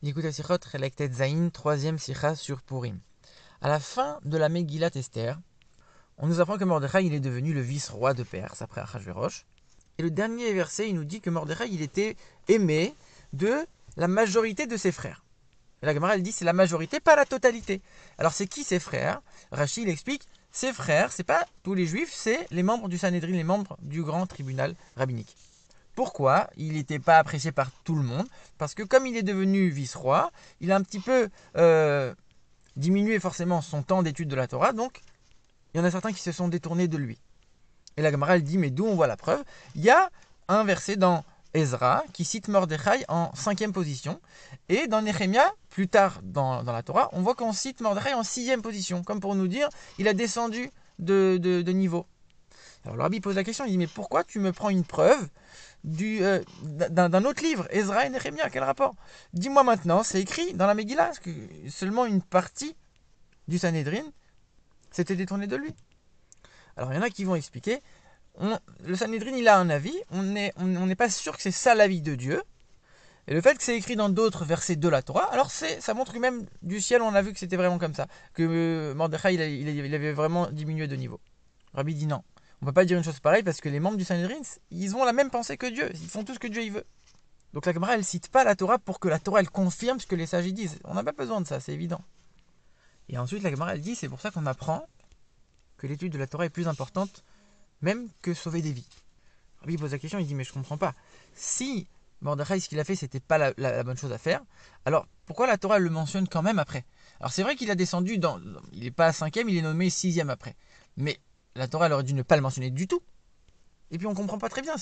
Écoutez Sichot, Relektet Zayin, troisième Sicha sur Purim. À la fin de la Megillat Esther, on nous apprend que Mordechai il est devenu le vice-roi de Perse après Achashverosh. Et le dernier verset, il nous dit que Mordechai il était aimé de la majorité de ses frères. Et la Gemara elle dit c'est la majorité, pas la totalité. Alors c'est qui ses frères? Rashi il explique ses frères, c'est pas tous les juifs, c'est les membres du Sanhédrin, les membres du grand tribunal rabbinique. Pourquoi il n'était pas apprécié par tout le monde? Parce que comme il est devenu vice-roi, il a un petit peu diminué forcément son temps d'étude de la Torah, donc il y en a certains qui se sont détournés de lui. Et la Gemara elle dit, mais d'où on voit la preuve? Il y a un verset dans Ezra qui cite Mordechai en cinquième position, et dans Néhémia, plus tard dans la Torah, on voit qu'on cite Mordechai en sixième position, comme pour nous dire, il a descendu de niveau. Alors le rabbi pose la question, il dit, mais pourquoi tu me prends une preuve d'un autre livre, Ezra et Néhémia, quel rapport? Dis-moi maintenant, c'est écrit dans la Megillah, que seulement une partie du Sanhédrin s'était détournée de lui. Alors il y en a qui vont expliquer, le Sanhédrin il a un avis, on n'est pas sûr que c'est ça l'avis de Dieu, et le fait que c'est écrit dans d'autres versets de la Torah, alors ça montre que même du ciel on a vu que c'était vraiment comme ça, que Mordechai il avait vraiment diminué de niveau. Rabbi dit non, on ne peut pas dire une chose pareille parce que les membres du Sanhédrin, ils ont la même pensée que Dieu, ils font tout ce que Dieu il veut. Donc la Gemara elle cite pas la Torah pour que la Torah elle confirme ce que les sages y disent, on n'a pas besoin de ça, c'est évident. Et ensuite la Gemara elle dit c'est pour ça qu'on apprend que l'étude de la Torah est plus importante même que sauver des vies. Rabbi pose la question, il dit mais je comprends pas. Si Mordechai ce qu'il a fait c'était pas la bonne chose à faire, alors pourquoi la Torah le mentionne quand même après? Alors c'est vrai qu'il a descendu il n'est pas cinquième, il est nommé sixième après. Mais la Torah elle aurait dû ne pas le mentionner du tout. Et puis on comprend pas très bien.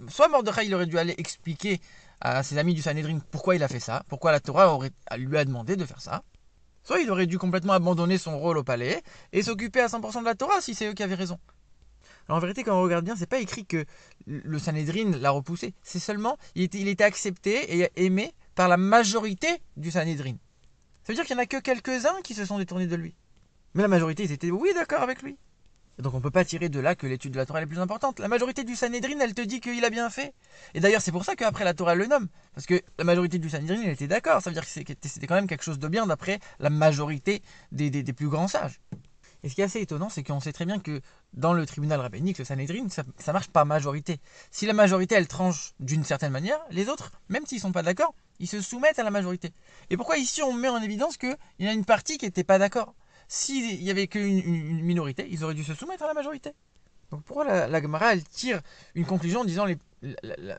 Soit Mordechai il aurait dû aller expliquer à ses amis du Sanhédrin pourquoi il a fait ça, pourquoi la Torah lui a demandé de faire ça. Soit il aurait dû complètement abandonner son rôle au palais et s'occuper à 100% de la Torah si c'est eux qui avaient raison. Alors en vérité, quand on regarde bien, c'est pas écrit que le Sanhédrin l'a repoussé. C'est seulement, il était accepté et aimé par la majorité du Sanhédrin. Ça veut dire qu'il n'y en a que quelques-uns qui se sont détournés de lui. Mais la majorité, ils étaient, oui, d'accord avec lui. Et donc on ne peut pas tirer de là que l'étude de la Torah est plus importante. La majorité du Sanhédrin, elle te dit qu'il a bien fait. Et d'ailleurs, c'est pour ça qu'après la Torah, elle le nomme. Parce que la majorité du Sanhédrin, elle était d'accord. Ça veut dire que c'était quand même quelque chose de bien d'après la majorité des plus grands sages. Et ce qui est assez étonnant, c'est qu'on sait très bien que dans le tribunal rabbinique, le Sanhédrin, ça marche par majorité. Si la majorité, elle tranche d'une certaine manière, les autres, même s'ils ne sont pas d'accord, ils se soumettent à la majorité. Et pourquoi ici on met en évidence qu'il y a une partie qui n'était pas d'accord? S'il n'y avait qu'une minorité, ils auraient dû se soumettre à la majorité. Donc pourquoi la Gemara, elle tire une conclusion en disant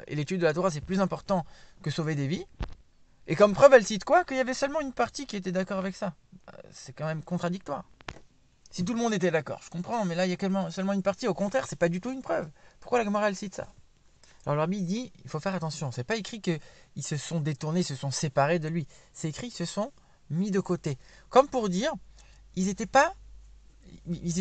l'étude de la Torah, c'est plus important que sauver des vies? Et comme preuve, elle cite quoi? Qu'il y avait seulement une partie qui était d'accord avec ça. C'est quand même contradictoire. Si tout le monde était d'accord, je comprends, mais là il y a seulement une partie, au contraire, c'est pas du tout une preuve. Pourquoi la Gemara elle cite ça? Alors le rabbi dit, il faut faire attention, c'est pas écrit qu'ils se sont détournés, ils se sont séparés de lui. C'est écrit qu'ils se sont mis de côté. Comme pour dire, ils n'étaient pas, ils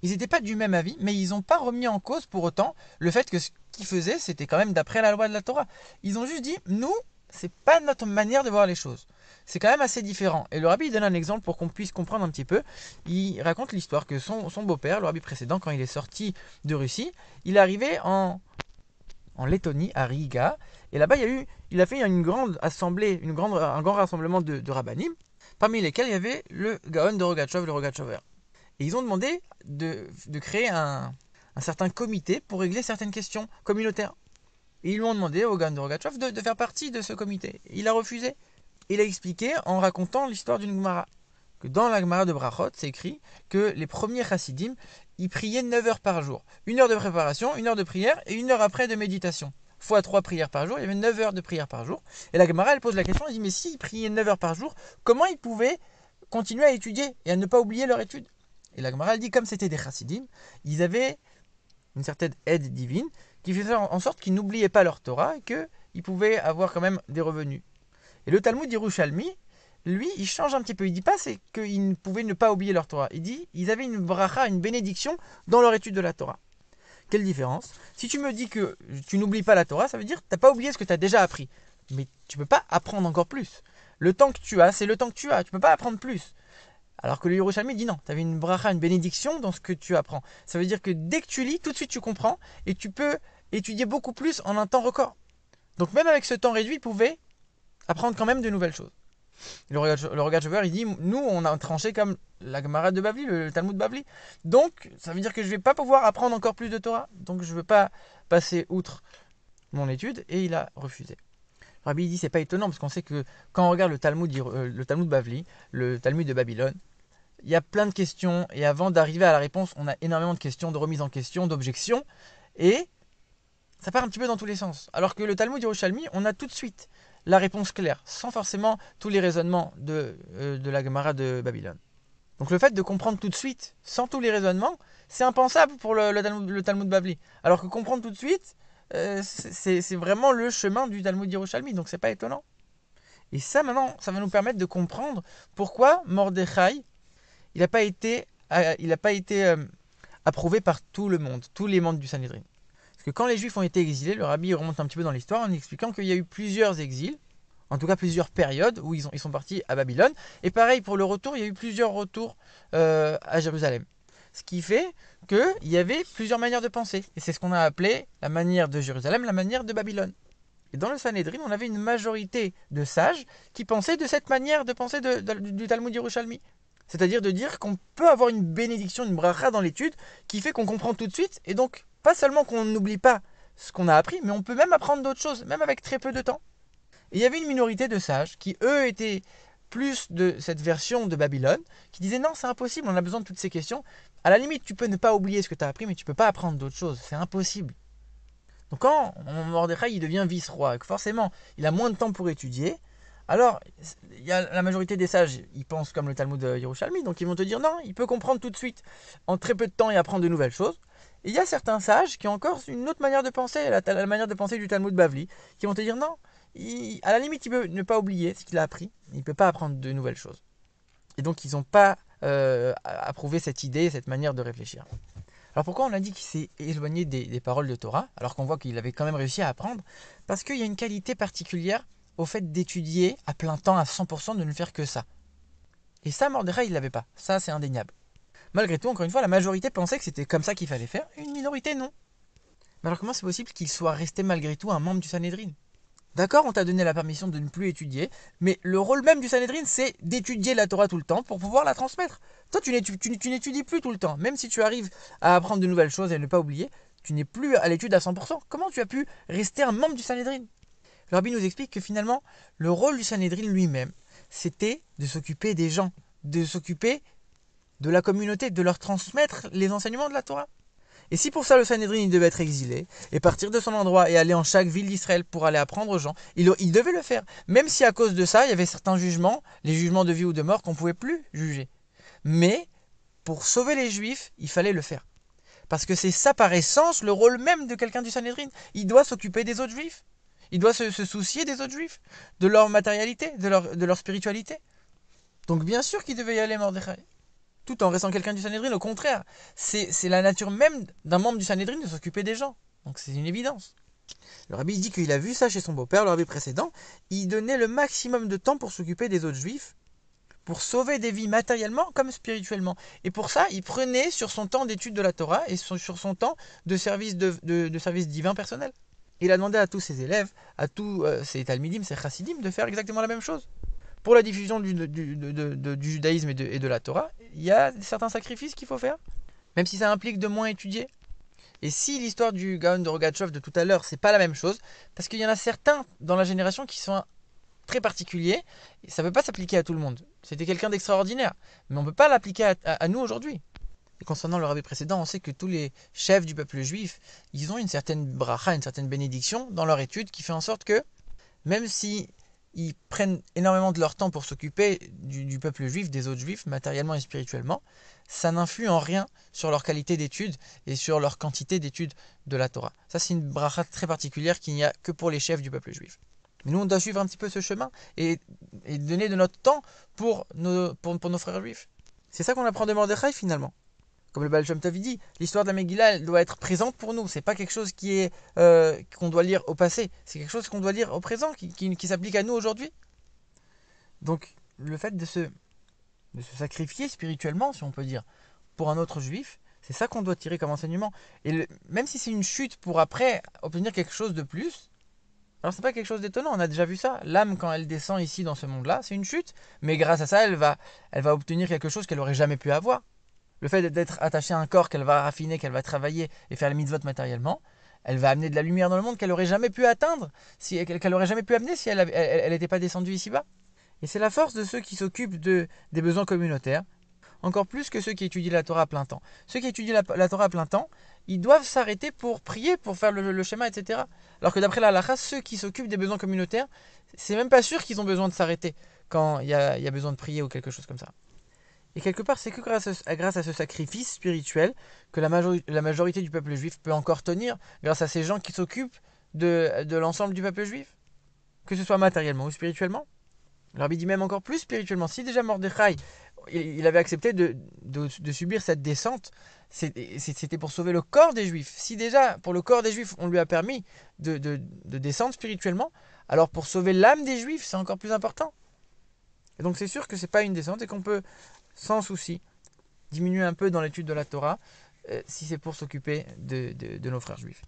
étaient pas du même avis, mais ils n'ont pas remis en cause pour autant le fait que ce qu'ils faisaient, c'était quand même d'après la loi de la Torah. Ils ont juste dit, nous, c'est pas notre manière de voir les choses. C'est quand même assez différent. Et le rabbi donne un exemple pour qu'on puisse comprendre un petit peu. Il raconte l'histoire que son beau-père, le rabbi précédent, quand il est sorti de Russie, il est arrivé en Lettonie, à Riga. Et là-bas, il a fait une grande assemblée, un grand rassemblement de rabbinim, parmi lesquels il y avait le Gaon de Rogatchov, le Rogatchover. Et ils ont demandé de créer un certain comité pour régler certaines questions communautaires. Et ils lui ont demandé au Gaon de Rogatchov de faire partie de ce comité. Il a refusé. Il a expliqué en racontant l'histoire d'une Gemara. Que dans la Gemara de Brachot, c'est écrit que les premiers chassidim, ils priaient 9 heures par jour. 1 heure de préparation, 1 heure de prière et 1 heure après de méditation. Fois 3 prières par jour, il y avait 9 heures de prière par jour. Et la Gemara, elle pose la question, elle dit, mais s'ils priaient 9 heures par jour, comment ils pouvaient continuer à étudier et à ne pas oublier leur étude? Et la Gemara, elle dit, comme c'était des chassidim, ils avaient une certaine aide divine qui faisait en sorte qu'ils n'oubliaient pas leur Torah et qu'ils pouvaient avoir quand même des revenus. Et le Talmud Yerushalmi, lui, il change un petit peu. Il dit pas c'est qu'ils pouvaient ne pas oublier leur Torah. Il dit ils avaient une bracha, une bénédiction dans leur étude de la Torah. Quelle différence? Si tu me dis que tu n'oublies pas la Torah, ça veut dire que tu n'as pas oublié ce que tu as déjà appris. Mais tu ne peux pas apprendre encore plus. Le temps que tu as, c'est le temps que tu as. Tu ne peux pas apprendre plus. Alors que le Yerushalmi dit non, tu avais une bracha, une bénédiction dans ce que tu apprends. Ça veut dire que dès que tu lis, tout de suite tu comprends et tu peux étudier beaucoup plus en un temps record. Donc même avec ce temps réduit, il pouvait apprendre quand même de nouvelles choses. Le Rogatchover, il dit, nous, on a tranché comme la Gemara de Bavli, le Talmud Bavli. Donc, ça veut dire que je ne vais pas pouvoir apprendre encore plus de Torah. Donc, je ne veux pas passer outre mon étude. Et il a refusé. Rabbi dit, c'est pas étonnant, parce qu'on sait que quand on regarde le Talmud Bavli, le Talmud de Babylone, il y a plein de questions. Et avant d'arriver à la réponse, on a énormément de questions, de remises en question, d'objections. Et ça part un petit peu dans tous les sens. Alors que le Talmud Yerushalmi, on a tout de suite la réponse claire, sans forcément tous les raisonnements de la Gemara de Babylone. Donc le fait de comprendre tout de suite, sans tous les raisonnements, c'est impensable pour le Talmud Bavli. Alors que comprendre tout de suite, c'est vraiment le chemin du Talmud Yerushalmi, donc c'est pas étonnant. Et ça maintenant, ça va nous permettre de comprendre pourquoi Mordechai, il n'a pas été, approuvé par tout le monde, tous les membres du Sanhédrin. Parce que quand les Juifs ont été exilés, le rabbi remonte un petit peu dans l'histoire en expliquant qu'il y a eu plusieurs exils, en tout cas plusieurs périodes où ils sont partis à Babylone. Et pareil pour le retour, il y a eu plusieurs retours à Jérusalem. Ce qui fait qu'il y avait plusieurs manières de penser. Et c'est ce qu'on a appelé la manière de Jérusalem, la manière de Babylone. Et dans le Sanhédrin, on avait une majorité de sages qui pensaient de cette manière de penser du Talmud Yerushalmi. C'est-à-dire de dire qu'on peut avoir une bénédiction, une bracha dans l'étude qui fait qu'on comprend tout de suite. Et donc, pas seulement qu'on n'oublie pas ce qu'on a appris, mais on peut même apprendre d'autres choses, même avec très peu de temps. Et il y avait une minorité de sages qui, eux, étaient plus de cette version de Babylone, qui disaient non, c'est impossible, on a besoin de toutes ces questions. À la limite, tu peux ne pas oublier ce que tu as appris, mais tu ne peux pas apprendre d'autres choses, c'est impossible. Donc quand Mordechai il devient vice-roi, et que forcément il a moins de temps pour étudier, alors il y a la majorité des sages, ils pensent comme le Talmud de Yerushalmi, donc ils vont te dire non, il peut comprendre tout de suite en très peu de temps et apprendre de nouvelles choses. Et il y a certains sages qui ont encore une autre manière de penser, la manière de penser du Talmud Bavli, qui vont te dire non, à la limite il peut ne pas oublier ce qu'il a appris, il ne peut pas apprendre de nouvelles choses. Et donc ils n'ont pas approuvé cette idée, cette manière de réfléchir. Alors pourquoi on a dit qu'il s'est éloigné des paroles de Torah, alors qu'on voit qu'il avait quand même réussi à apprendre? Parce qu'il y a une qualité particulière au fait d'étudier à plein temps, à 100%, de ne faire que ça. Et ça, Mordechai, il ne l'avait pas. Ça, c'est indéniable. Malgré tout, encore une fois, la majorité pensait que c'était comme ça qu'il fallait faire, une minorité non. Mais alors comment c'est possible qu'il soit resté malgré tout un membre du Sanhédrin? D'accord, on t'a donné la permission de ne plus étudier, mais le rôle même du Sanhédrin, c'est d'étudier la Torah tout le temps pour pouvoir la transmettre. Toi, tu n'étudies plus tout le temps. Même si tu arrives à apprendre de nouvelles choses et à ne pas oublier, tu n'es plus à l'étude à 100%. Comment tu as pu rester un membre du Sanhédrin? Le rabbi nous explique que finalement, le rôle du Sanhédrin lui-même, c'était de s'occuper des gens, de s'occuper de la communauté, de leur transmettre les enseignements de la Torah. Et si pour ça le Sanhédrin il devait être exilé et partir de son endroit et aller en chaque ville d'Israël pour aller apprendre aux gens, il devait le faire. Même si à cause de ça, il y avait certains jugements, les jugements de vie ou de mort qu'on ne pouvait plus juger. Mais pour sauver les Juifs, il fallait le faire. Parce que c'est ça par essence le rôle même de quelqu'un du Sanhédrin. Il doit s'occuper des autres Juifs. Il doit se soucier des autres Juifs, de leur matérialité, de leur spiritualité. Donc bien sûr qu'il devait y aller Mordechai. Tout en restant quelqu'un du Sanhédrin, au contraire. C'est la nature même d'un membre du Sanhédrin de s'occuper des gens. Donc c'est une évidence. Le rabbi dit qu'il a vu ça chez son beau-père, le rabbi précédent. Il donnait le maximum de temps pour s'occuper des autres juifs, pour sauver des vies matériellement comme spirituellement. Et pour ça, il prenait sur son temps d'étude de la Torah et sur son temps de service, de service divin personnel. Il a demandé à tous ses élèves, à tous ses talmidim, ses chassidim, de faire exactement la même chose. Pour la diffusion du judaïsme et de la Torah, il y a certains sacrifices qu'il faut faire, même si ça implique de moins étudier. Et si l'histoire du Gaon de Rogatchover de tout à l'heure, c'est pas la même chose, parce qu'il y en a certains dans la génération qui sont très particuliers, et ça ne peut pas s'appliquer à tout le monde. C'était quelqu'un d'extraordinaire, mais on ne peut pas l'appliquer à nous aujourd'hui. Et concernant le rabbi précédent, on sait que tous les chefs du peuple juif, ils ont une certaine bracha, une certaine bénédiction dans leur étude qui fait en sorte que, même si ils prennent énormément de leur temps pour s'occuper du peuple juif, des autres juifs, matériellement et spirituellement, ça n'influe en rien sur leur qualité d'étude et sur leur quantité d'études de la Torah. Ça, c'est une bracha très particulière qu'il n'y a que pour les chefs du peuple juif. Mais nous, on doit suivre un petit peu ce chemin et donner de notre temps pour nos frères juifs. C'est ça qu'on apprend de Mordechai finalement. Comme le Baal Shem Tov dit, l'histoire de la Megillah, elle doit être présente pour nous. C'est pas quelque chose qu'on doit lire au passé. C'est quelque chose qu'on doit lire au présent, qui s'applique à nous aujourd'hui. Donc, le fait de se sacrifier spirituellement, si on peut dire, pour un autre juif, c'est ça qu'on doit tirer comme enseignement. Et même si c'est une chute pour après obtenir quelque chose de plus, Alors c'est pas quelque chose d'étonnant, on a déjà vu ça. L'âme, quand elle descend ici dans ce monde-là, c'est une chute, mais grâce à ça, elle va obtenir quelque chose qu'elle aurait jamais pu avoir. Le fait d'être attachée à un corps qu'elle va raffiner, qu'elle va travailler et faire les mitzvot matériellement, elle va amener de la lumière dans le monde qu'elle aurait jamais pu atteindre, qu'elle aurait jamais pu amener si elle n'était pas descendue ici-bas. Et c'est la force de ceux qui s'occupent des besoins communautaires, encore plus que ceux qui étudient la Torah à plein temps. Ceux qui étudient la Torah à plein temps, ils doivent s'arrêter pour prier, pour faire le schéma, etc. Alors que d'après la halakha, ceux qui s'occupent des besoins communautaires, c'est même pas sûr qu'ils ont besoin de s'arrêter quand il y a besoin de prier ou quelque chose comme ça. Et quelque part, c'est que grâce à ce sacrifice spirituel que la majorité du peuple juif peut encore tenir, grâce à ces gens qui s'occupent de l'ensemble du peuple juif, que ce soit matériellement ou spirituellement. Le Rabbi dit même encore plus spirituellement. Si déjà Mordechai, il avait accepté de subir cette descente, c'était pour sauver le corps des Juifs. Si déjà, pour le corps des Juifs, on lui a permis de descendre spirituellement, alors pour sauver l'âme des Juifs, c'est encore plus important. Et donc c'est sûr que c'est pas une descente et qu'on peut, sans souci, diminuer un peu dans l'étude de la Torah, si c'est pour s'occuper de nos frères juifs.